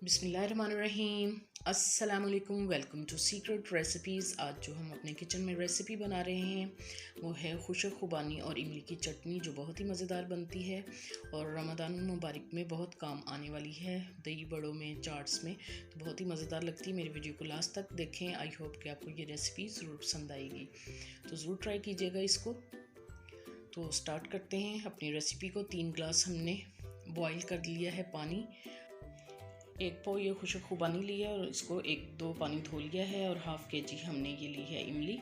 बिस्मिल्लाहिर्रहमानिर्रहीम। अस्सलाम वालेकुम। Welcome to secret recipes. आज जो हम अपने किचन में रेसिपी बना रहे हैं वो है खुशक खुबानी और इमली की चटनी, जो बहुत ही मज़ेदार बनती है और रमज़ान मुबारक में बहुत काम आने वाली है। दही बड़ों में, चाट्स में तो बहुत ही मज़ेदार लगती है। मेरी वीडियो को लास्ट तक देखें। आई होप कि आपको ये रेसिपी ज़रूर पसंद आएगी, तो ज़रूर ट्राई कीजिएगा इसको। तो स्टार्ट करते हैं अपनी रेसिपी को। 3 गिलास हमने बॉईल कर लिया है पानी। एक पाव ये खुशक खुबानी लिया है और इसको 1-2 पानी धो लिया है। और हाफ़ केजी हमने ये ली है इमली।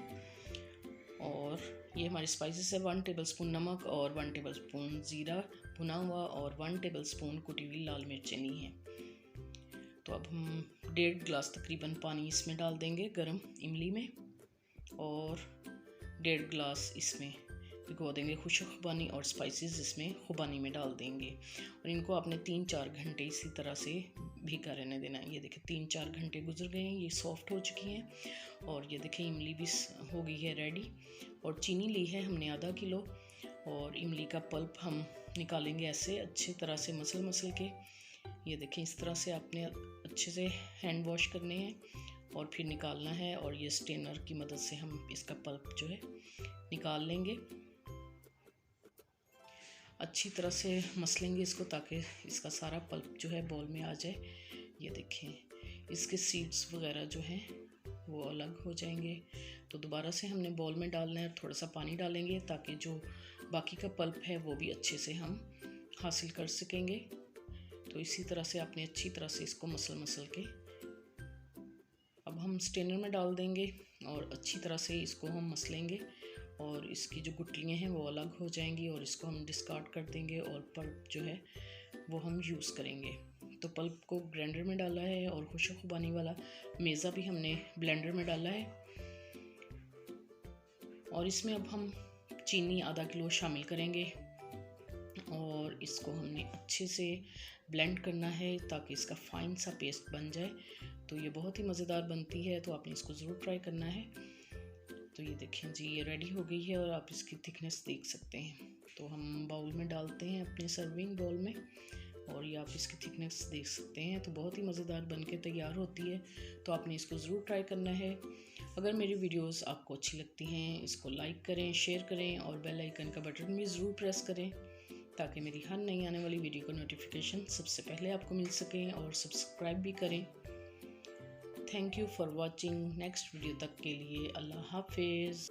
और ये हमारे स्पाइसेस है 1 टेबलस्पून नमक और 1 टेबलस्पून ज़ीरा भुना हुआ और 1 टेबलस्पून कुटी हुई लाल मिर्च ली है। तो अब हम 1.5 गिलास तकरीबन पानी इसमें डाल देंगे गरम इमली में, और 1.5 गिलास इसमें भिगो देंगे खुशक खुबानी और स्पाइसेस इसमें खुबानी में डाल देंगे। और इनको आपने 3-4 घंटे इसी तरह से भिगा रहने देना है। ये देखिए 3-4 घंटे गुजर गए हैं, ये सॉफ्ट हो चुकी हैं। और ये देखिए इमली भी हो गई है रेडी। और चीनी ली है हमने आधा किलो। और इमली का पल्प हम निकालेंगे ऐसे अच्छी तरह से मसल के। ये देखें इस तरह से आपने अच्छे से हैंड वॉश करने हैं और फिर निकालना है। और ये स्टेनर की मदद से हम इसका पल्प जो है निकाल लेंगे। अच्छी तरह से मसलेंगे इसको ताकि इसका सारा पल्प जो है बॉल में आ जाए। ये देखें इसके सीड्स वगैरह जो हैं वो अलग हो जाएंगे। तो दोबारा से हमने बॉल में डालना है, थोड़ा सा पानी डालेंगे ताकि जो बाकी का पल्प है वो भी अच्छे से हम हासिल कर सकेंगे। तो इसी तरह से आपने अच्छी तरह से इसको मसल के अब हम स्टेनर में डाल देंगे और अच्छी तरह से इसको हम मसलेंगे। और इसकी जो गुठलियाँ हैं वो अलग हो जाएंगी और इसको हम डिस्कार्ड कर देंगे। और पल्प जो है वो हम यूज़ करेंगे। तो पल्प को ग्राइंडर में डाला है और खुशक खुबानी वाला मेज़ा भी हमने ब्लेंडर में डाला है। और इसमें अब हम चीनी आधा किलो शामिल करेंगे और इसको हमने अच्छे से ब्लेंड करना है ताकि इसका फाइन सा पेस्ट बन जाए। तो ये बहुत ही मज़ेदार बनती है, तो आपने इसको ज़रूर ट्राई करना है। तो ये देखें जी, ये रेडी हो गई है और आप इसकी थिकनेस देख सकते हैं। तो हम बाउल में डालते हैं अपने सर्विंग बाउल में, और ये आप इसकी थिकनेस देख सकते हैं। तो बहुत ही मज़ेदार बन के तैयार होती है, तो आपने इसको ज़रूर ट्राई करना है। अगर मेरी वीडियोस आपको अच्छी लगती हैं, इसको लाइक करें, शेयर करें और बेल आइकन का बटन भी ज़रूर प्रेस करें ताकि मेरी हर नई आने वाली वीडियो का नोटिफिकेशन सबसे पहले आपको मिल सकें। और सब्सक्राइब भी करें। Thank you for watching. Next video तक के लिए अल्लाह हाफिज़।